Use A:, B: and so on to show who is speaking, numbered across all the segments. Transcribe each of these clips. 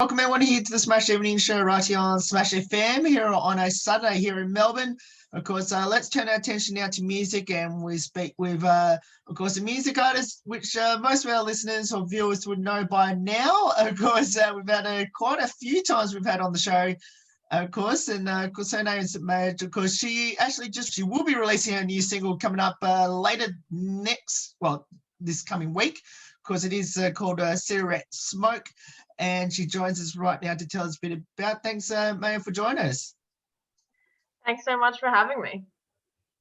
A: Welcome everyone here to the Smash Evening Show right here on Smash FM here on a Saturday here in Melbourne. Of course, let's turn our attention now to music, and we speak with, of course, a music artist, which most of our listeners or viewers would know by now. Of course, we've had quite a few times we've had on the show, of course, and of course her name is Maja. Of course, she will be releasing a new single coming up this coming week. Of course, it is called Cigarette Smoke. And she joins us right now to tell us a bit about. Thanks, Maja, for joining us.
B: Thanks so much for having me.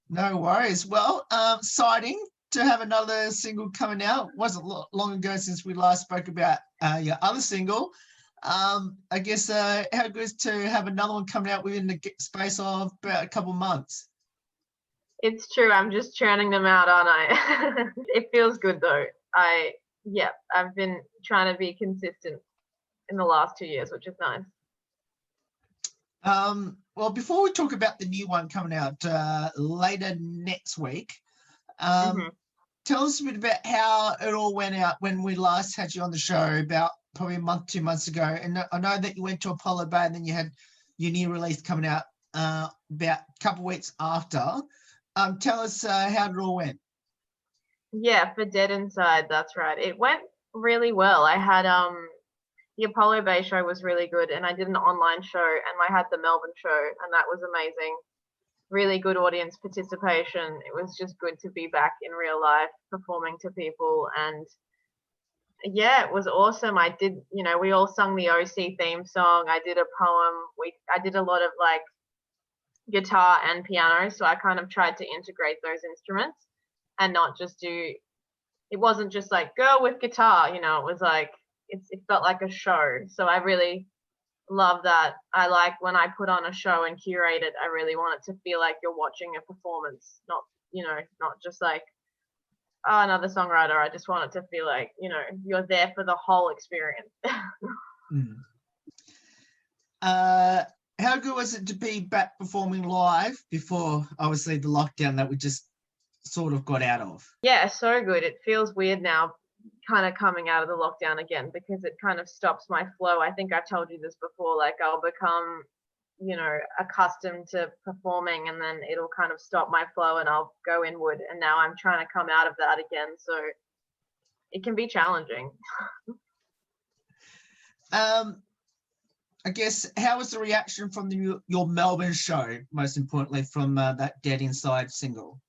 A: No worries. Well, exciting to have another single coming out. Wasn't long ago since we last spoke about your other single. I guess how good is to have another one coming out within the space of about a couple of months?
B: It's true. I'm just churning them out, aren't I? It feels good though. I've been trying to be consistent in the last 2 years, which is nice.
A: Well, before we talk about the new one coming out later next week, tell us a bit about how it all went out when we last had you on the show about probably a month, 2 months ago. And I know that you went to Apollo Bay and then you had your new release coming out about a couple of weeks after. Tell us how it all went.
B: Yeah, for Dead Inside, that's right. It went really well. I had the Apollo Bay show was really good, and I did an online show, and I had the Melbourne show, and that was amazing. Really good audience participation. It was just good to be back in real life performing to people, and yeah, it was awesome. I did, we all sung the OC theme song. I did a poem. I did a lot of like guitar and piano, so I kind of tried to integrate those instruments and not just it wasn't just like girl with guitar, it was like, it felt like a show. So I really love that. I like when I put on a show and curate it, I really want it to feel like you're watching a performance, not just like, oh, another songwriter. I just want it to feel like, you're there for the whole experience.
A: How good was it to be back performing live before, obviously, the lockdown that we just sort of got out of?
B: Yeah, so good. It feels weird now kind of coming out of the lockdown again, because it kind of stops my flow. I think I've told you this before, like I'll become, accustomed to performing, and then it'll kind of stop my flow and I'll go inward. And now I'm trying to come out of that again. So it can be challenging.
A: I guess, how was the reaction from your Melbourne show, most importantly, from that Dead Inside single?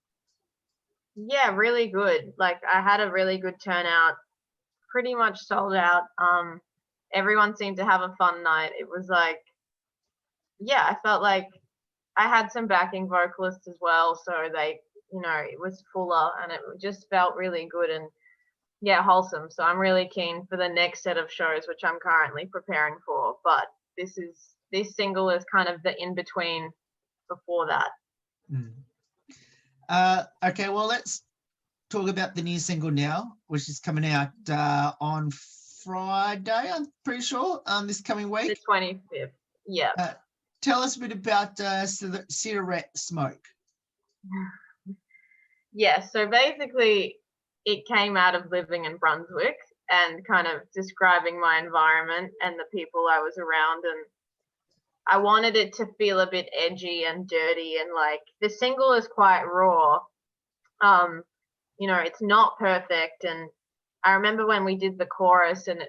B: Yeah, really good. Like I had a really good turnout, pretty much sold out. Everyone seemed to have a fun night. It was like, yeah, I felt like I had some backing vocalists as well. So they, it was fuller and it just felt really good and yeah, wholesome. So I'm really keen for the next set of shows, which I'm currently preparing for. But this single is kind of the in-between before that.
A: Okay, well, let's talk about the new single now, which is coming out on Friday, I'm pretty sure, this coming week.
B: The 25th, yeah.
A: Tell us a bit about Cigarette Smoke.
B: Yeah, so basically it came out of living in Brunswick and kind of describing my environment and the people I was around, and I wanted it to feel a bit edgy and dirty, and like the single is quite raw. It's not perfect, and I remember when we did the chorus and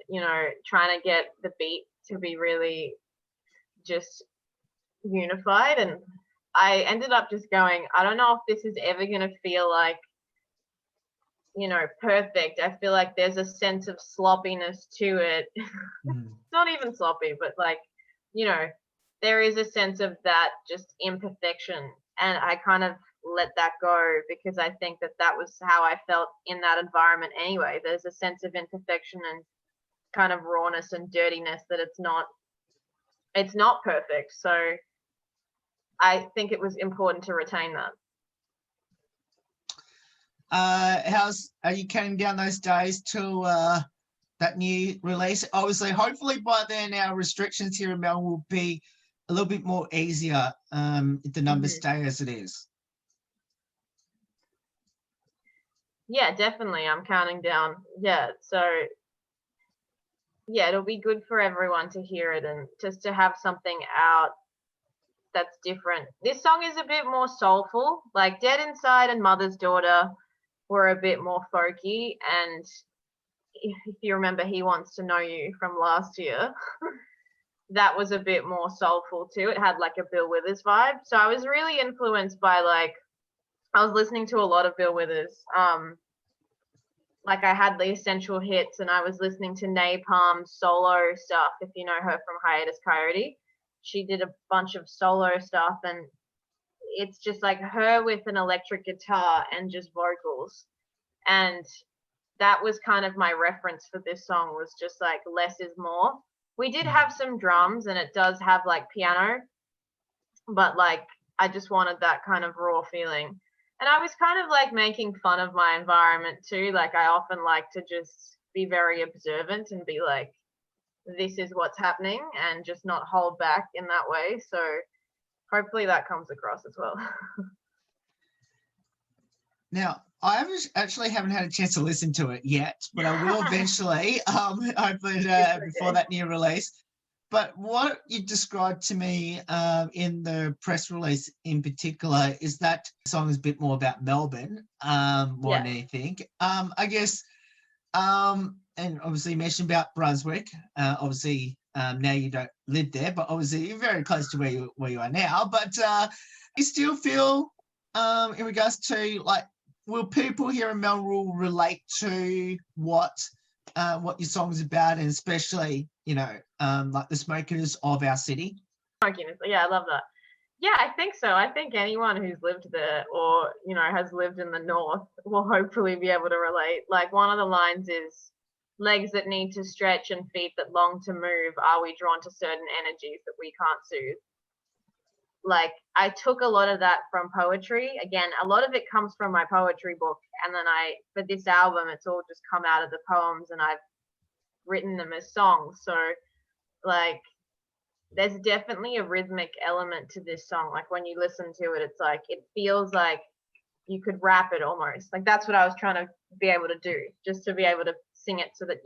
B: trying to get the beat to be really just unified, and I ended up just going, I don't know if this is ever going to feel like perfect. I feel like there's a sense of sloppiness to it. It's not even sloppy, but like, there is a sense of that just imperfection, and I kind of let that go because I think that was how I felt in that environment anyway. There's a sense of imperfection and kind of rawness and dirtiness that it's not perfect. So I think it was important to retain that.
A: Are you counting down those days till that new release? Obviously, hopefully by then our restrictions here in Melbourne will be a little bit more easier if the numbers stay as it is.
B: Yeah, definitely. I'm counting down. Yeah, so yeah, it'll be good for everyone to hear it and just to have something out that's different. This song is a bit more soulful. Like Dead Inside and Mother's Daughter were a bit more folky, and if you remember He Wants to Know You from last year, that was a bit more soulful too. It had like a Bill Withers vibe. So I was really influenced by like, I was listening to a lot of Bill Withers. Like I had the essential hits and I was listening to Napalm's solo stuff. If you know her from Hiatus Coyote, she did a bunch of solo stuff, and it's just like her with an electric guitar and just vocals. And that was kind of my reference for this song, was just like less is more. We did have some drums and it does have like piano, but like I just wanted that kind of raw feeling. And I was kind of like making fun of my environment too. Like I often like to just be very observant and be like, this is what's happening, and just not hold back in that way. So hopefully that comes across as well.
A: Now, actually haven't had a chance to listen to it yet, but I will eventually, hopefully before that new release. But what you described to me in the press release in particular is that the song is a bit more about Melbourne more than anything. I guess, and obviously you mentioned about Brunswick. Obviously, now you don't live there, but obviously you're very close to where you are now. But you still feel, in regards to like, will people here in Melbourne relate to what your song's about, and especially, you know, like the smokers of our city?
B: Yeah, I love that. Yeah, I think so. I think anyone who's lived there or, you know, has lived in the north will hopefully be able to relate. Like one of the lines is, legs that need to stretch and feet that long to move, are we drawn to certain energies that we can't soothe? Like I took a lot of that from poetry. Again, a lot of it comes from my poetry book, and then for this album, it's all just come out of the poems, and I've written them as songs. So like there's definitely a rhythmic element to this song. Like when you listen to it, it's like, it feels like you could rap it almost. Like that's what I was trying to be able to do, just to be able to sing it so that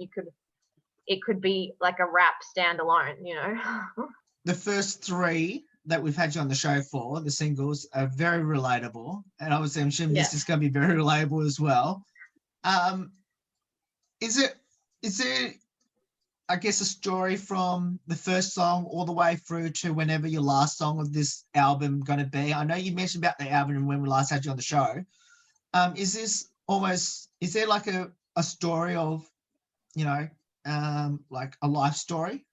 B: it could be like a rap standalone, you know?
A: The first three that we've had you on the show for, the singles, are very relatable. And obviously I'm sure this is going to be very relatable as well. Is there, I guess, a story from the first song all the way through to whenever your last song of this album going to be? I know you mentioned about the album and when we last had you on the show. Is there like a story of, you know, like a life story?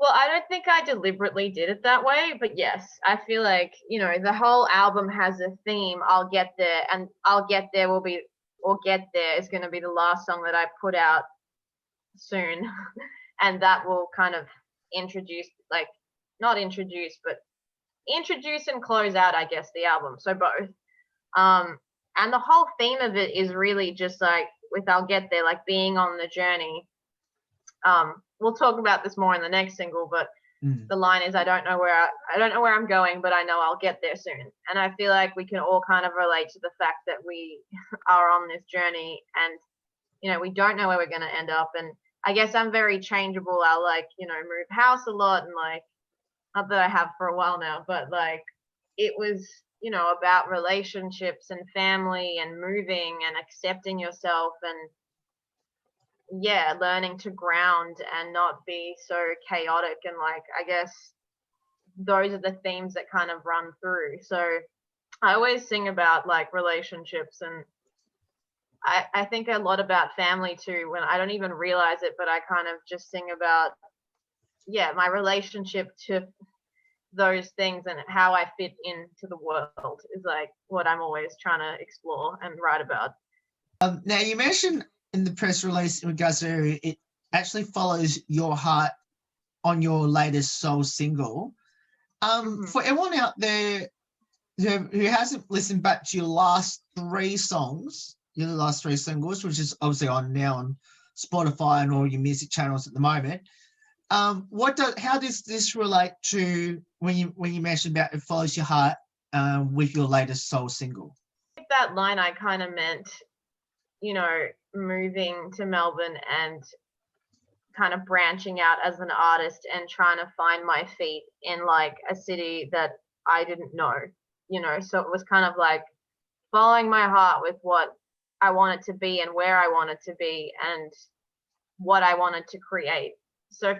B: Well, I don't think I deliberately did it that way, but yes, I feel like, you know, the whole album has a theme. I'll Get There, and I'll Get There Get There is going to be the last song that I put out soon. And that will kind of introduce, like, not introduce, but introduce and close out, I guess, the album. So both. And the whole theme of it is really just like, with I'll Get There, like being on the journey. We'll talk about this more in the next single, but the line is, I don't know where I'm going, but I know I'll get there soon. And I feel like we can all kind of relate to the fact that we are on this journey, and, you know, we don't know where we're going to end up. And I guess I'm very changeable. I'll, like, you know, move house a lot, and like, not that I have for a while now, but like it was, you know, about relationships and family and moving and accepting yourself, and yeah, learning to ground and not be so chaotic. And like, I guess those are the themes that kind of run through. So I always sing about like relationships, and I think a lot about family too, when I don't even realize it, but I kind of just sing about, yeah, my relationship to those things and how I fit into the world is like what I'm always trying to explore and write about.
A: Now you mentioned in the press release in regards to it actually follows your heart on your latest soul single. For everyone out there who hasn't listened back to your last three singles, which is obviously on now on Spotify and all your music channels at the moment, how does this relate to when you mentioned about it follows your heart with your latest soul single?
B: That line I kind of meant, you know, moving to Melbourne and kind of branching out as an artist and trying to find my feet in like a city that I didn't know, so it was kind of like following my heart with what I wanted to be and where I wanted to be and what I wanted to create. So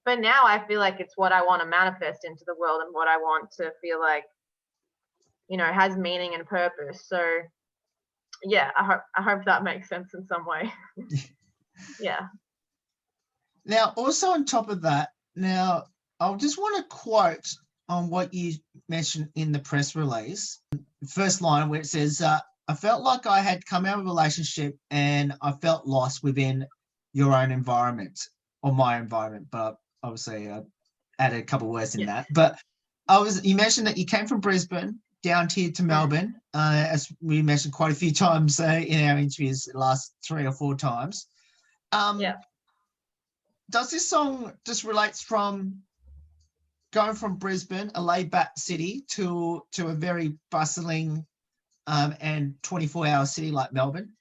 B: for now, I feel like it's what I want to manifest into the world and what I want to feel like, has meaning and purpose. So yeah, I hope that makes sense in some way. Yeah.
A: Now, also on top of that, now I just want to quote on what you mentioned in the press release. First line where it says, I felt like I had come out of a relationship and I felt lost within your own environment or my environment, but obviously I added a couple of words in that. But you mentioned that you came from Brisbane down here to Melbourne, as we mentioned quite a few times in our interviews the last 3 or 4 times. Does this song just relates from going from Brisbane, a laid-back city, to a very bustling and 24-hour city like Melbourne?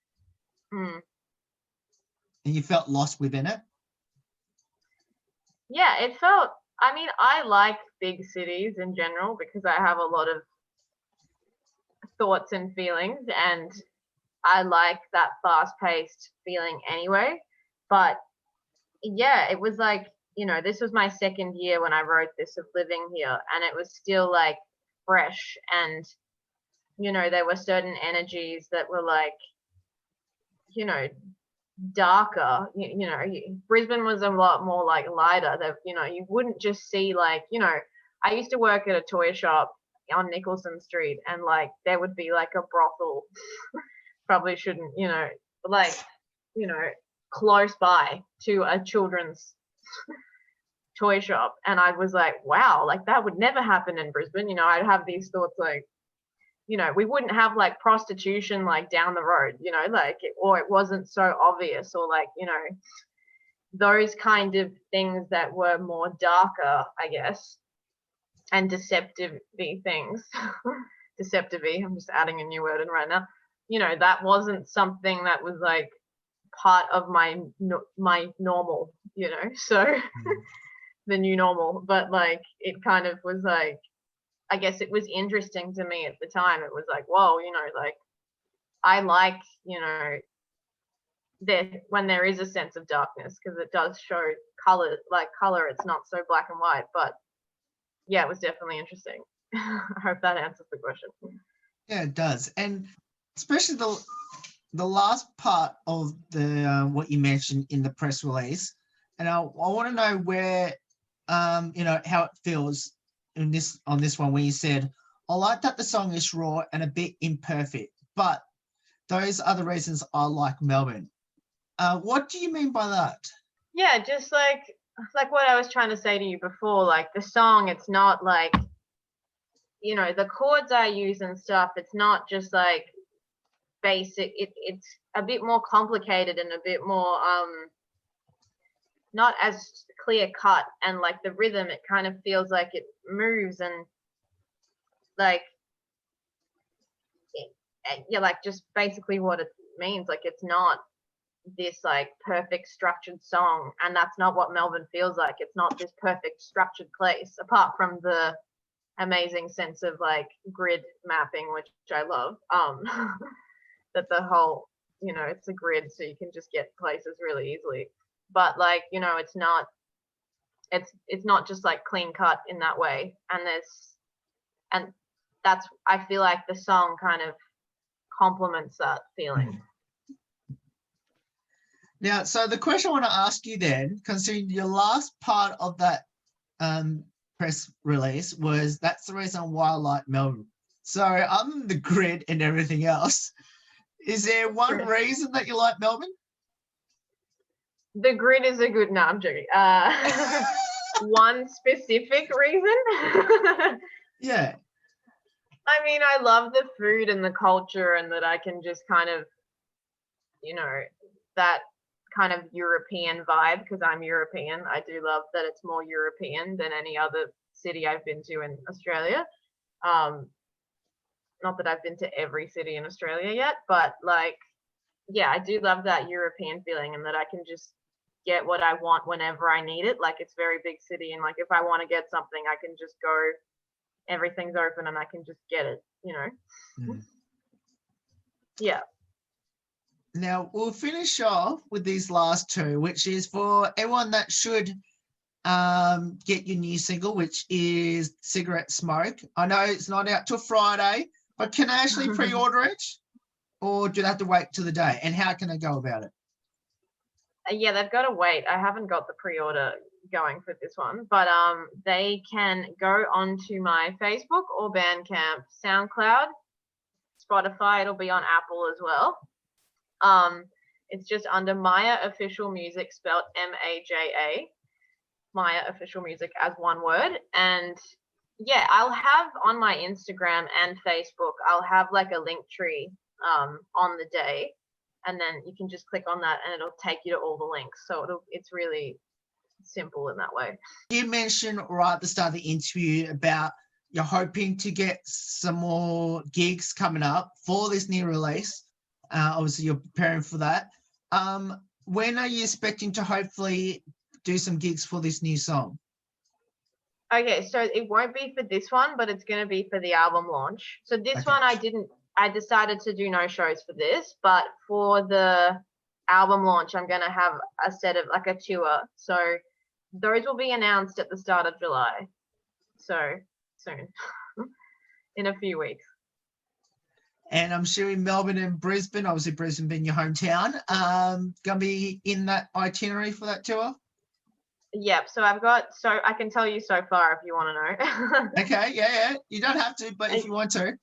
A: And you felt lost within it?
B: Yeah, it felt, I like big cities in general because I have a lot of thoughts and feelings, and I like that fast-paced feeling anyway. But yeah, it was like, this was my second year when I wrote this of living here, and it was still like fresh, and there were certain energies that were like, darker. Brisbane was a lot more like lighter. That you wouldn't just see like, I used to work at a toy shop on Nicholson Street, and like there would be like a brothel. Probably shouldn't, like, close by to a children's toy shop, and I was like, wow, like that would never happen in Brisbane. I'd have these thoughts like, we wouldn't have like prostitution like down the road, like or it wasn't so obvious, or like, those kind of things that were more darker, I guess, and deceptive things. Deceptive, I'm just adding a new word in right now. That wasn't something that was like part of my normal, so the new normal. But like it kind of was like, I guess it was interesting to me at the time. It was like, whoa, like I like, when there is a sense of darkness, because it does show color, it's not so black and white. But yeah, it was definitely interesting. I hope that answers the question.
A: Yeah, it does. And especially the last part of the what you mentioned in the press release, and I want to know where how it feels on this one, where you said, I like that the song is raw and a bit imperfect, but those are the reasons I like Melbourne. What do you mean by that?
B: Yeah, just like what I was trying to say to you before, like the song, it's not like, the chords I use and stuff, it's not just like basic. It's a bit more complicated and a bit more not as clear cut, and like the rhythm, it kind of feels like it moves, and like like just basically what it means, like it's not this like perfect structured song, and that's not what Melbourne feels like. It's not this perfect structured place, apart from the amazing sense of like grid mapping, which I love. That the whole, it's a grid, so you can just get places really easily. But like, it's not just like clean cut in that way. And that's, I feel like the song kind of complements that feeling.
A: Now, so the question I want to ask you then, considering your last part of that press release was, that's the reason why I like Melbourne. So other than the grid and everything else, is there one reason that you like Melbourne?
B: The grid is a good, no, I'm joking. One specific reason?
A: Yeah.
B: I mean, I love the food and the culture, and that I can just kind of, that kind of European vibe, because I'm European. I do love that it's more European than any other city I've been to in Australia. Not that I've been to every city in Australia yet, but like, yeah, I do love that European feeling, and that I can just get what I want whenever I need it. Like, it's very big city, and like if I want to get something, I can just go, everything's open and I can just get it, you know. Yeah.
A: Now we'll finish off with these last two, which is for everyone that should get your new single, which is Cigarette Smoke. I know it's not out till Friday, but can I actually pre-order it, or do they have to wait till the day? And how can I go about it?
B: Yeah, they've got to wait. I haven't got the pre-order going for this one, but they can go onto my Facebook or Bandcamp, SoundCloud, Spotify. It'll be on Apple as well. It's just under Maja Official Music, spelled M-A-J-A, Maja Official Music as one word. And yeah, I'll have on my Instagram and Facebook, I'll have like a link tree on the day, and then you can just click on that and it'll take you to all the links. So it's really simple in that way.
A: You mentioned right at the start of the interview about you're hoping to get some more gigs coming up for this new release. Obviously, you're preparing for that. When are you expecting to hopefully do some gigs for this new song?
B: Okay, so it won't be for this one, but it's going to be for the album launch. So this one, I decided to do no shows for this, but for the album launch, I'm going to have a set of like a tour. So those will be announced at the start of July. So soon, in a few weeks.
A: And I'm sure in Melbourne and Brisbane, obviously Brisbane being your hometown, going to be in that itinerary for that tour?
B: Yep. So I can tell you so far if you want to know.
A: Okay. Yeah. You don't have to, but if you want to.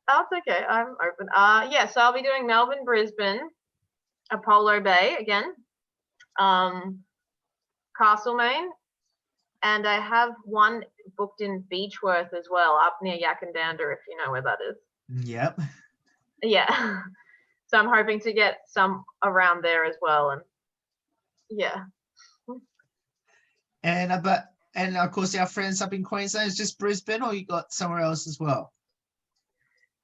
B: Oh, it's okay. I'm open. Yeah. So I'll be doing Melbourne, Brisbane, Apollo Bay again, Castlemaine, and I have one booked in Beechworth as well, up near Yackandandah, if you know where that is.
A: Yep.
B: Yeah. So I'm hoping to get some around there as well, and yeah.
A: And of course our friends up in Queensland, is just Brisbane, or you got somewhere else as well?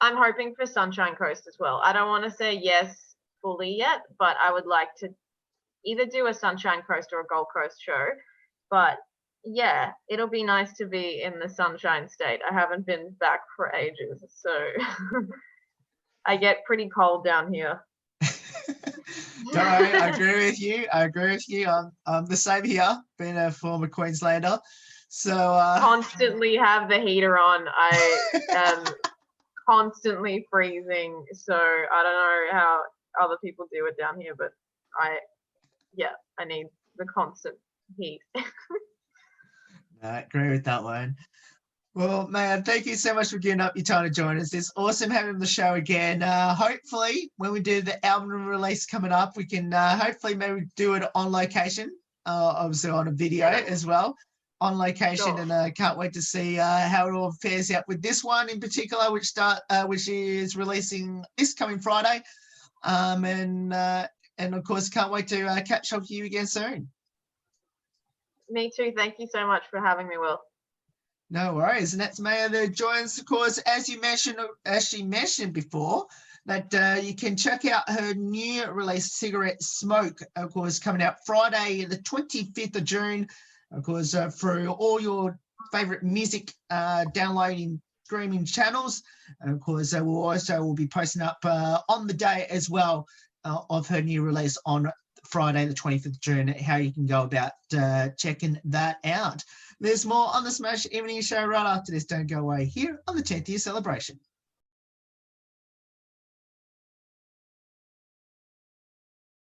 B: I'm hoping for Sunshine Coast as well. I don't want to say yes fully yet, but I would like to either do a Sunshine Coast or a Gold Coast show. But yeah, it'll be nice to be in the Sunshine State. I haven't been back for ages, so I get pretty cold down here.
A: Don't worry, I agree with you. I'm the same here, being a former Queenslander. So
B: constantly have the heater on. I am constantly freezing. So I don't know how other people do it down here, but I need the constant heat.
A: I agree with that one. Well, man, thank you so much for giving up your time to join us. It's awesome having the show again. Hopefully, when we do the album release coming up, we can hopefully maybe do it on location, obviously on a video as well, on location. Sure. And can't wait to see how it all fares out with this one in particular, which is releasing this coming Friday. And of course, can't wait to catch up with you again soon.
B: Me too. Thank you so much for having me, Will.
A: No worries. And that's Maja that joins, of course, as you mentioned before, that you can check out her new release, Cigarette Smoke, of course, coming out Friday, the 25th of June, of course, through all your favorite music downloading streaming channels. And of course, we'll be posting up on the day as well of her new release on Friday, the 25th of June, how you can go about checking that out. There's more on the Smash Evening Show right after this. Don't go away here on the 10th year celebration.